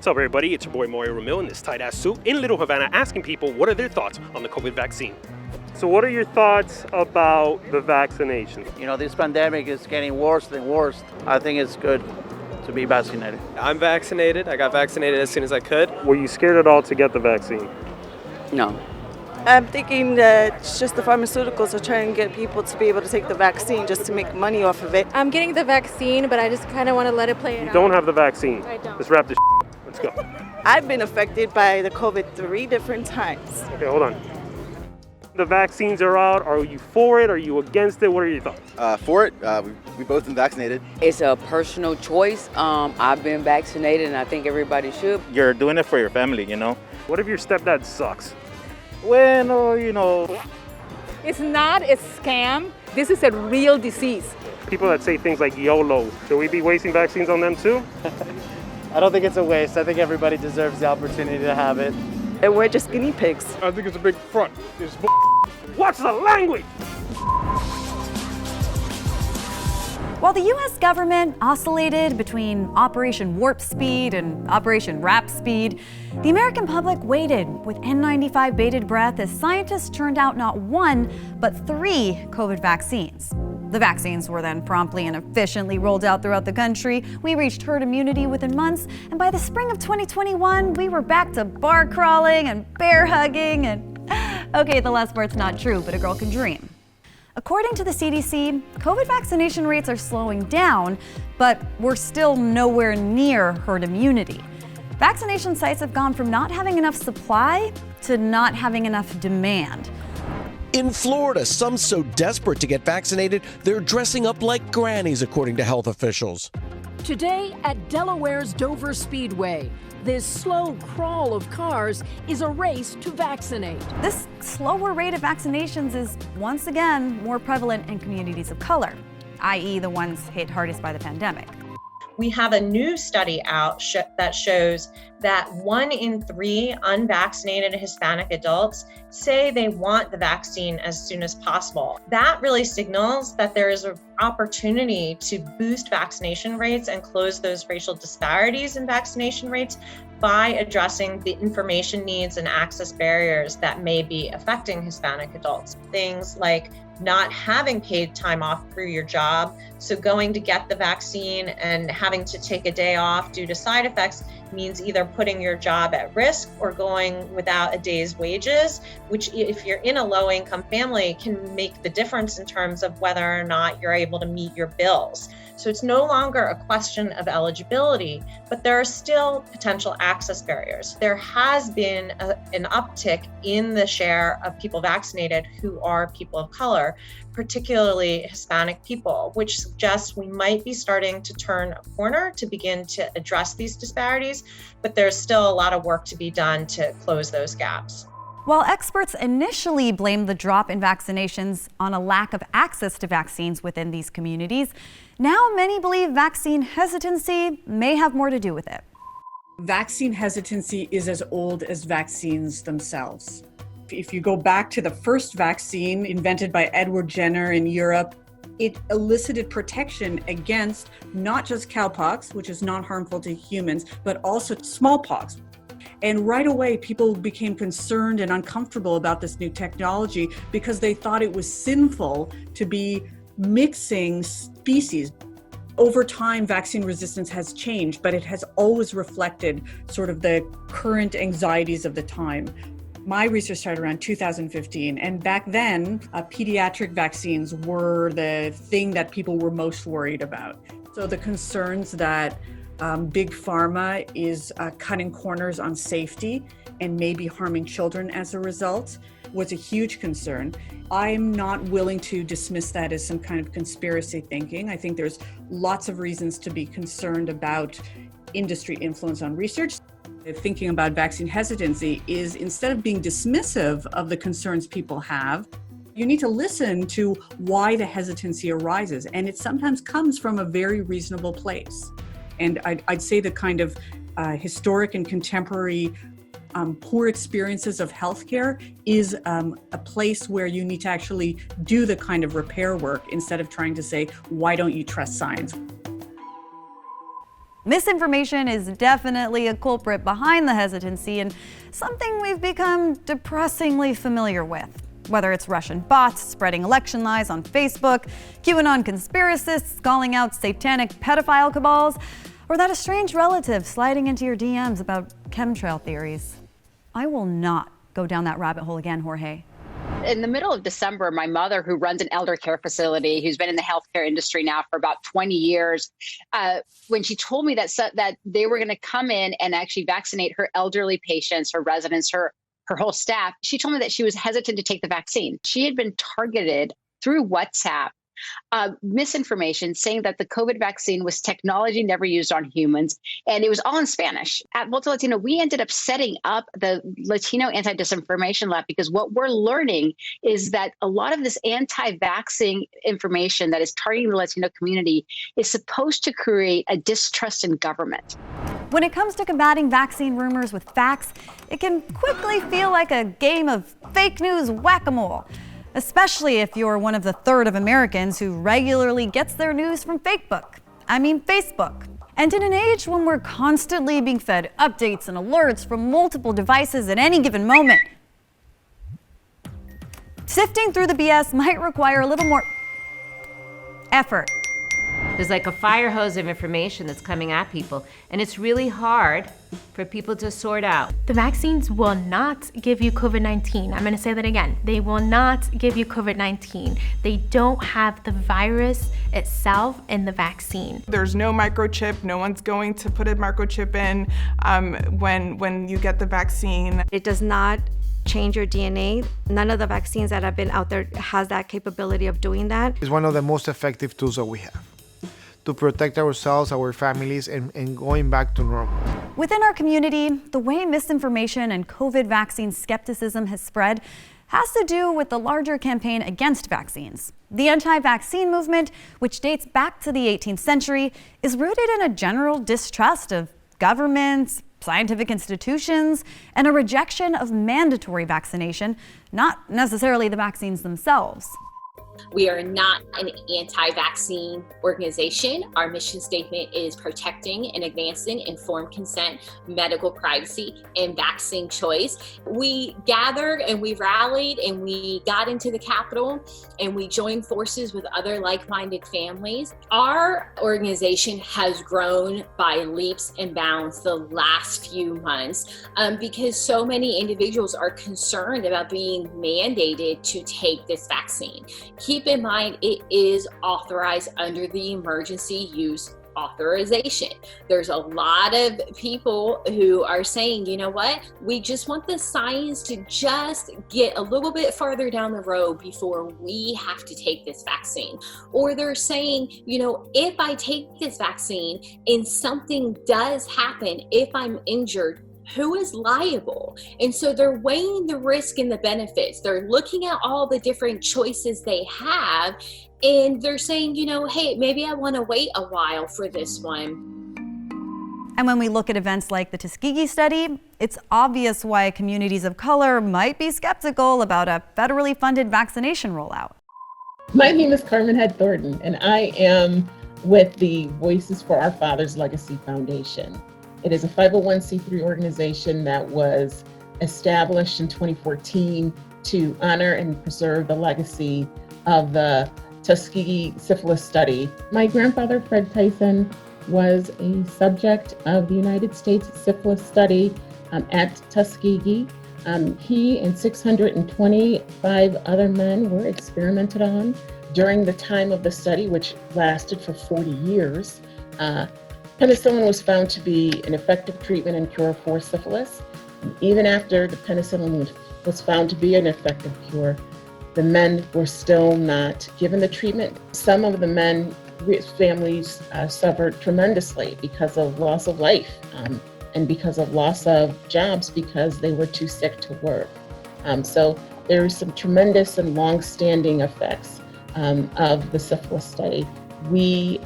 What's up, everybody? It's your boy Mario Ramil in this tight-ass suit in Little Havana, asking people what are their thoughts on the COVID vaccine. So what are your thoughts about the vaccination? You know, this pandemic is getting worse and worse. I think it's good to be vaccinated. I'm vaccinated. I got vaccinated as soon as I could. Were you scared at all to get the vaccine? No. I'm thinking that it's just the pharmaceuticals are trying to get people to be able to take the vaccine just to make money off of it. I'm getting the vaccine, but I just kind of want to let it play it out. You don't have the vaccine. I don't. Let's wrap this up. Let's go. I've been affected by the COVID 3 different times. Okay, hold on. The vaccines are out. Are you for it? Are you against it? What are your thoughts? For it. We both been vaccinated. It's a personal choice. I've been vaccinated, and I think everybody should. You're doing it for your family, you know? What if your stepdad sucks? Well, you know. It's not a scam. This is a real disease. People that say things like YOLO, should we be wasting vaccines on them too? I don't think it's a waste. I think everybody deserves the opportunity to have it. And we're just guinea pigs. I think it's a big front. It's What's the language? While the U.S. government oscillated between Operation Warp Speed and Operation Rap Speed, the American public waited with N95 bated breath as scientists turned out not one, but 3 COVID vaccines. The vaccines were then promptly and efficiently rolled out throughout the country. We reached herd immunity within months, and by the spring of 2021, we were back to bar crawling and bear hugging and, okay, the last part's not true, but a girl can dream. According to the CDC, COVID vaccination rates are slowing down, but we're still nowhere near herd immunity. Vaccination sites have gone from not having enough supply to not having enough demand. In Florida, some so desperate to get vaccinated, they're dressing up like grannies, according to health officials. Today at Delaware's Dover Speedway, this slow crawl of cars is a race to vaccinate. This slower rate of vaccinations is once again more prevalent in communities of color, i.e. the ones hit hardest by the pandemic. We have a new study out that shows that 1 in 3 unvaccinated Hispanic adults say they want the vaccine as soon as possible. That really signals that there is an opportunity to boost vaccination rates and close those racial disparities in vaccination rates by addressing the information needs and access barriers that may be affecting Hispanic adults. Things like not having paid time off through your job. So going to get the vaccine and having to take a day off due to side effects means either putting your job at risk or going without a day's wages, which if you're in a low-income family can make the difference in terms of whether or not you're able to meet your bills. So it's no longer a question of eligibility, but there are still potential access barriers. There has been an uptick in the share of people vaccinated who are people of color, particularly Hispanic people, which suggests we might be starting to turn a corner to begin to address these disparities, but there's still a lot of work to be done to close those gaps. While experts initially blamed the drop in vaccinations on a lack of access to vaccines within these communities, now many believe vaccine hesitancy may have more to do with it. Vaccine hesitancy is as old as vaccines themselves. If you go back to the first vaccine invented by Edward Jenner in Europe, it elicited protection against not just cowpox, which is not harmful to humans, but also smallpox. And right away, people became concerned and uncomfortable about this new technology because they thought it was sinful to be mixing species. Over time, vaccine resistance has changed, but it has always reflected sort of the current anxieties of the time. My research started around 2015, and back then, pediatric vaccines were the thing that people were most worried about. So the concerns that Big Pharma is cutting corners on safety and maybe harming children as a result was a huge concern. I'm not willing to dismiss that as some kind of conspiracy thinking. I think there's lots of reasons to be concerned about industry influence on research. Thinking about vaccine hesitancy is, instead of being dismissive of the concerns people have, you need to listen to why the hesitancy arises. And it sometimes comes from a very reasonable place. And I'd say the kind of historic and contemporary poor experiences of healthcare is a place where you need to actually do the kind of repair work instead of trying to say, why don't you trust science? Misinformation is definitely a culprit behind the hesitancy and something we've become depressingly familiar with. Whether it's Russian bots spreading election lies on Facebook, QAnon conspiracists calling out satanic pedophile cabals, or that estranged relative sliding into your DMs about chemtrail theories. I will not go down that rabbit hole again, Jorge. In the middle of December, my mother, who runs an elder care facility, who's been in the healthcare industry now for about 20 years, when she told me that they were going to come in and actually vaccinate her elderly patients, her residents, her whole staff, she told me that she was hesitant to take the vaccine. She had been targeted through WhatsApp, misinformation saying that the COVID vaccine was technology never used on humans, and it was all in Spanish. At Volta Latino, we ended up setting up the Latino Anti-Disinformation Lab because what we're learning is that a lot of this anti-vaccine information that is targeting the Latino community is supposed to create a distrust in government. When it comes to combating vaccine rumors with facts, it can quickly feel like a game of fake news whack-a-mole, especially if you're one of the third of Americans who regularly gets their news from Facebook. And in an age when we're constantly being fed updates and alerts from multiple devices at any given moment, sifting through the BS might require a little more effort. There's like a fire hose of information that's coming at people, and it's really hard for people to sort out. The vaccines will not give you COVID-19. I'm going to say that again. They will not give you COVID-19. They don't have the virus itself in the vaccine. There's no microchip. No one's going to put a microchip in when you get the vaccine. It does not change your DNA. None of the vaccines that have been out there has that capability of doing that. It's one of the most effective tools that we have to protect ourselves, our families, and going back to normal. Within our community, the way misinformation and COVID vaccine skepticism has spread has to do with the larger campaign against vaccines. The anti-vaccine movement, which dates back to the 18th century, is rooted in a general distrust of governments, scientific institutions, and a rejection of mandatory vaccination, not necessarily the vaccines themselves. We are not an anti-vaccine organization. Our mission statement is protecting and advancing informed consent, medical privacy, and vaccine choice. We gathered and we rallied and we got into the Capitol and we joined forces with other like-minded families. Our organization has grown by leaps and bounds the last few months because so many individuals are concerned about being mandated to take this vaccine. Keep in mind, it is authorized under the emergency use authorization. There's a lot of people who are saying, you know what, we just want the science to just get a little bit farther down the road before we have to take this vaccine. Or they're saying, you know, if I take this vaccine and something does happen, if I'm injured, who is liable? And so they're weighing the risk and the benefits. They're looking at all the different choices they have, and they're saying, you know, hey, maybe I want to wait a while for this one. And when we look at events like the Tuskegee study, it's obvious why communities of color might be skeptical about a federally funded vaccination rollout. My name is Carmen Head Thornton, and I am with the Voices for Our Fathers Legacy Foundation. It is a 501c3 organization that was established in 2014 to honor and preserve the legacy of the Tuskegee syphilis study. My grandfather, Fred Tyson, was a subject of the United States syphilis study at Tuskegee. He and 625 other men were experimented on during the time of the study, which lasted for 40 years. Penicillin was found to be an effective treatment and cure for syphilis. Even after the penicillin was found to be an effective cure, the men were still not given the treatment. Some of the men, families suffered tremendously because of loss of life and because of loss of jobs because they were too sick to work. So there are some tremendous and long-standing effects of the syphilis study. We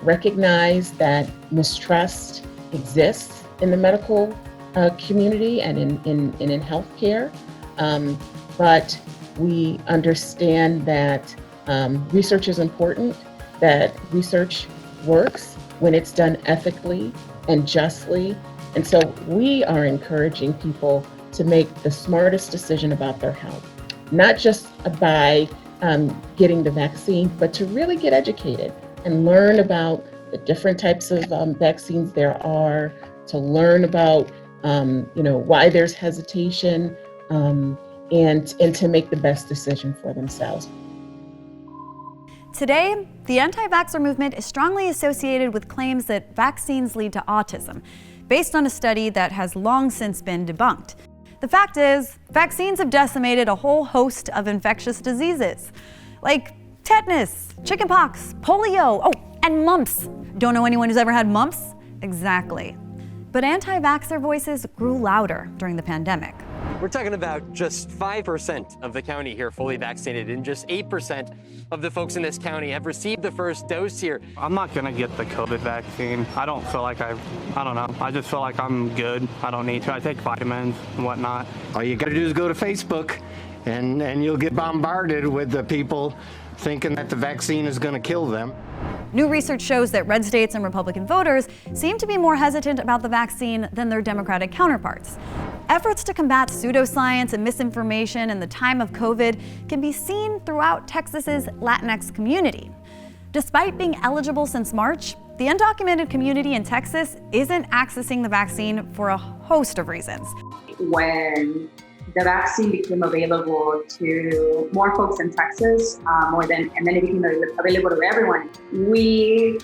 recognize that mistrust exists in the medical community and in healthcare, but we understand that research is important, that research works, when it's done ethically and justly. And so we are encouraging people to make the smartest decision about their health, not just by getting the vaccine, but to really get educated and learn about the different types of vaccines there are, to learn about why there's hesitation, and to make the best decision for themselves. Today, the anti-vaxxer movement is strongly associated with claims that vaccines lead to autism, based on a study that has long since been debunked. The fact is, vaccines have decimated a whole host of infectious diseases, like tetanus, chickenpox, polio, and mumps. Don't know anyone who's ever had mumps? Exactly. But anti-vaxxer voices grew louder during the pandemic. We're talking about just 5% of the county here fully vaccinated, and just 8% of the folks in this county have received the first dose here. I'm not gonna get the COVID vaccine. I don't feel like I don't know. I just feel like I'm good. I don't need to. I take vitamins and whatnot. All you gotta do is go to Facebook and you'll get bombarded with the people thinking that the vaccine is gonna kill them. New research shows that red states and Republican voters seem to be more hesitant about the vaccine than their Democratic counterparts. Efforts to combat pseudoscience and misinformation in the time of COVID can be seen throughout Texas's Latinx community. Despite being eligible since March, the undocumented community in Texas isn't accessing the vaccine for a host of reasons. When the vaccine became available to more folks in Texas, and then it became available to everyone, we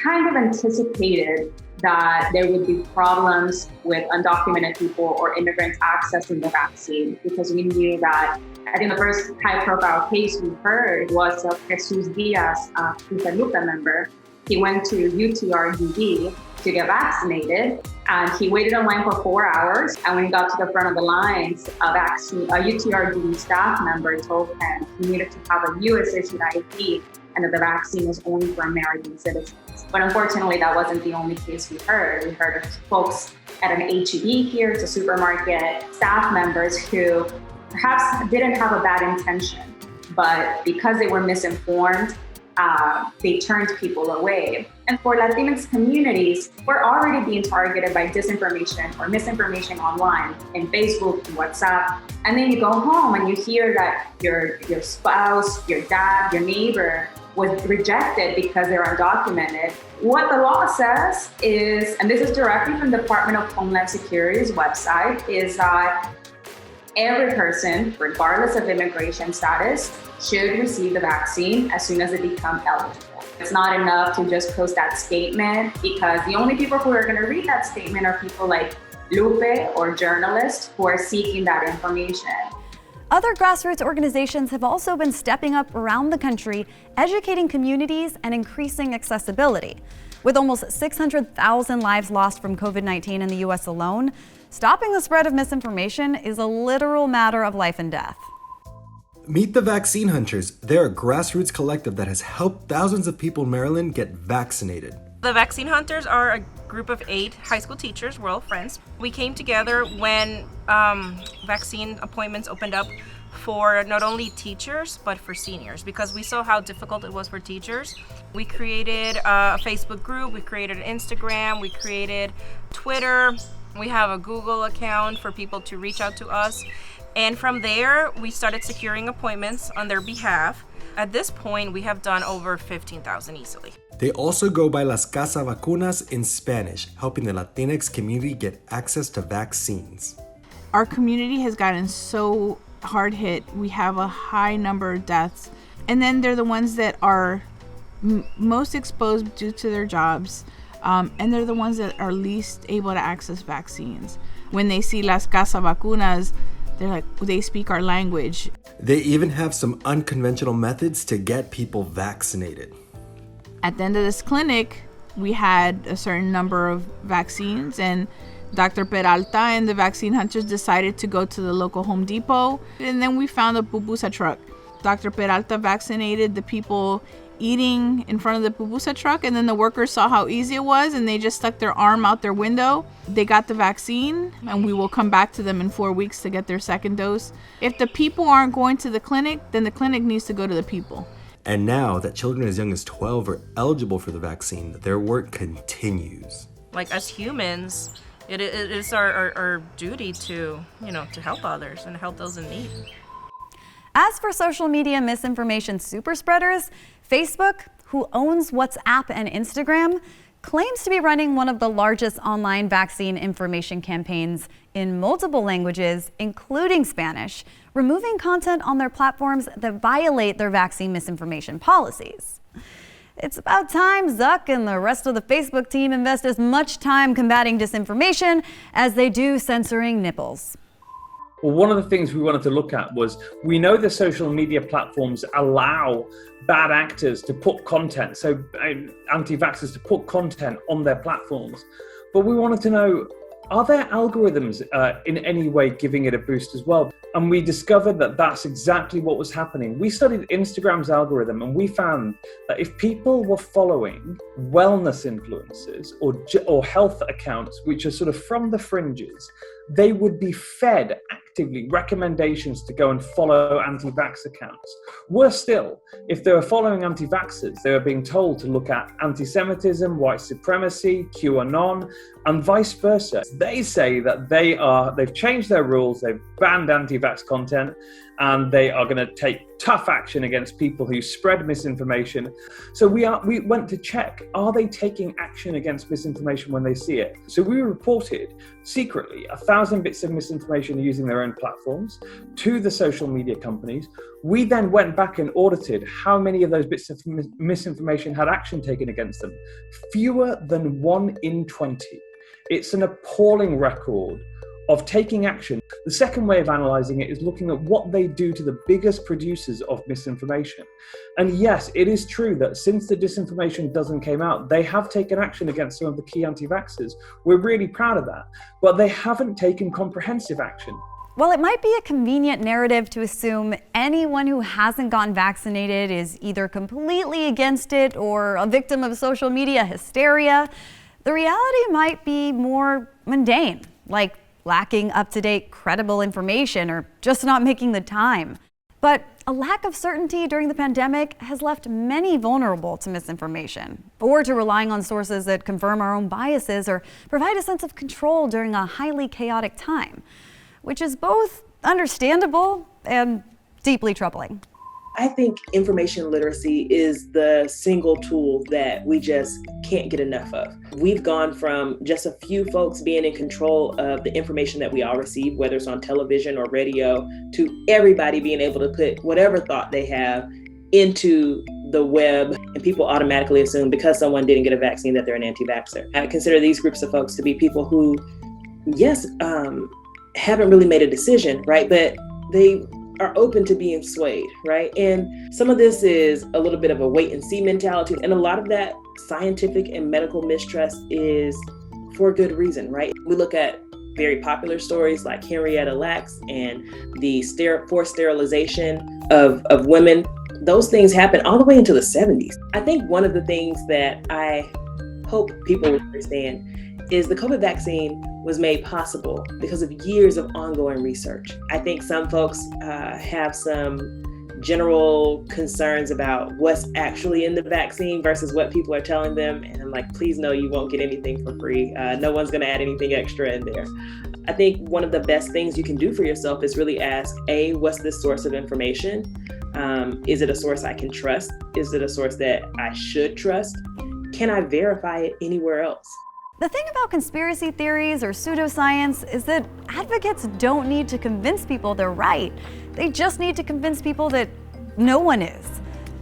kind of anticipated that there would be problems with undocumented people or immigrants accessing the vaccine, because we knew that, I think the first high-profile case we heard was of Jesus Diaz, who's a LUPA member. He went to UTRGV to get vaccinated, and he waited in line for 4 hours. And when he got to the front of the lines, a UTRGV staff member told him he needed to have a U.S.-issued ID and that the vaccine was only for American citizens. But unfortunately, that wasn't the only case we heard. We heard of folks at an H-E-B here, it's a supermarket, staff members who perhaps didn't have a bad intention, but because they were misinformed, they turned people away. And for Latinx communities, we're already being targeted by disinformation or misinformation online, in Facebook, in WhatsApp. And then you go home and you hear that your spouse, your dad, your neighbor was rejected because they're undocumented. What the law says is, and this is directly from the Department of Homeland Security's website, is that every person, regardless of immigration status, should receive the vaccine as soon as they become eligible. It's not enough to just post that statement, because the only people who are going to read that statement are people like Lupe or journalists who are seeking that information. Other grassroots organizations have also been stepping up around the country, educating communities and increasing accessibility. With almost 600,000 lives lost from COVID-19 in the U.S. alone, stopping the spread of misinformation is a literal matter of life and death. Meet the Vaccine Hunters. They're a grassroots collective that has helped thousands of people in Maryland get vaccinated. The Vaccine Hunters are a group of 8 high school teachers, we're all friends. We came together when vaccine appointments opened up for not only teachers, but for seniors, because we saw how difficult it was for teachers. We created a Facebook group, we created Instagram, we created Twitter. We have a Google account for people to reach out to us. And from there, we started securing appointments on their behalf. At this point, we have done over 15,000 easily. They also go by Las Casa Vacunas in Spanish, helping the Latinx community get access to vaccines. Our community has gotten so hard hit. We have a high number of deaths. And then they're the ones that are most exposed due to their jobs. And they're the ones that are least able to access vaccines. When they see Las Casa Vacunas, they're like, they speak our language. They even have some unconventional methods to get people vaccinated. At the end of this clinic, we had a certain number of vaccines, and Dr. Peralta and the Vaccine Hunters decided to go to the local Home Depot, and then we found a pupusa truck. Dr. Peralta vaccinated the people eating in front of the pupusa truck, and then the workers saw how easy it was, and they just stuck their arm out their window. They got the vaccine, and we will come back to them in 4 weeks to get their second dose. If the people aren't going to the clinic, then the clinic needs to go to the people. And now that children as young as 12 are eligible for the vaccine, their work continues. Like, as humans, it is our duty to, to help others and help those in need. As for social media misinformation super spreaders, Facebook, who owns WhatsApp and Instagram, claims to be running one of the largest online vaccine information campaigns in multiple languages, including Spanish, removing content on their platforms that violate their vaccine misinformation policies. It's about time Zuck and the rest of the Facebook team invest as much time combating disinformation as they do censoring nipples. Well, one of the things we wanted to look at was, we know the social media platforms allow bad actors to put content, so anti-vaxxers to put content on their platforms. But we wanted to know, are there algorithms in any way giving it a boost as well? And we discovered that that's exactly what was happening. We studied Instagram's algorithm, and we found that if people were following wellness influencers or health accounts, which are sort of from the fringes, they would be fed actively recommendations to go and follow anti-vax accounts. Worse still, if they were following anti-vaxxers, they were being told to look at anti-Semitism, white supremacy, QAnon, and vice versa. They say that they've changed their rules, they've banned anti-vax content, and they are going to take tough action against people who spread misinformation. So we went to check, are they taking action against misinformation when they see it? So we reported secretly 1,000 bits of misinformation using their own platforms to the social media companies. We then went back and audited how many of those bits of misinformation had action taken against them. Fewer than 1 in 20. It's an appalling record of taking action. The second way of analysing it is looking at what they do to the biggest producers of misinformation. And yes, it is true that since the disinformation dozen came out, they have taken action against some of the key anti-vaxxers. We're really proud of that, but they haven't taken comprehensive action. While it might be a convenient narrative to assume anyone who hasn't gotten vaccinated is either completely against it or a victim of social media hysteria, the reality might be more mundane, like lacking up-to-date, credible information, or just not making the time. But a lack of certainty during the pandemic has left many vulnerable to misinformation, or to relying on sources that confirm our own biases or provide a sense of control during a highly chaotic time, which is both understandable and deeply troubling. I think information literacy is the single tool that we just can't get enough of. We've gone from just a few folks being in control of the information that we all receive, whether it's on television or radio, to everybody being able to put whatever thought they have into the web, and people automatically assume because someone didn't get a vaccine that they're an anti-vaxxer. I consider these groups of folks to be people who, yes, haven't really made a decision, right? But they are open to being swayed, right? And some of this is a little bit of a wait and see mentality. And a lot of that scientific and medical mistrust is for good reason, right? We look at very popular stories like Henrietta Lacks and the forced sterilization of women. Those things happened all the way into the 70s. I think one of the things that I hope people understand is the COVID vaccine was made possible because of years of ongoing research. I think some folks have some general concerns about what's actually in the vaccine versus what people are telling them. And I'm like, please know you won't get anything for free. No one's gonna add anything extra in there. I think one of the best things you can do for yourself is really ask, A, what's this source of information? Is it a source I can trust? Is it a source that I should trust? Can I verify it anywhere else? The thing about conspiracy theories or pseudoscience is that advocates don't need to convince people they're right. They just need to convince people that no one is.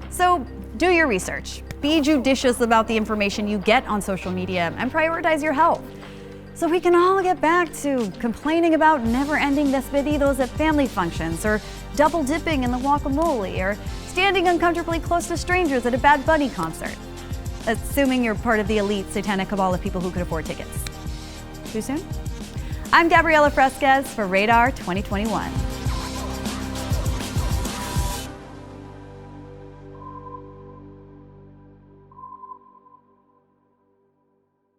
So do your research. Be judicious about the information you get on social media and prioritize your health. So we can all get back to complaining about never-ending despedidos at family functions, or double dipping in the guacamole, or standing uncomfortably close to strangers at a Bad Bunny concert. Assuming you're part of the elite satanic cabal of people who could afford tickets. Too soon? I'm Gabriela Fresquez for Radar 2021.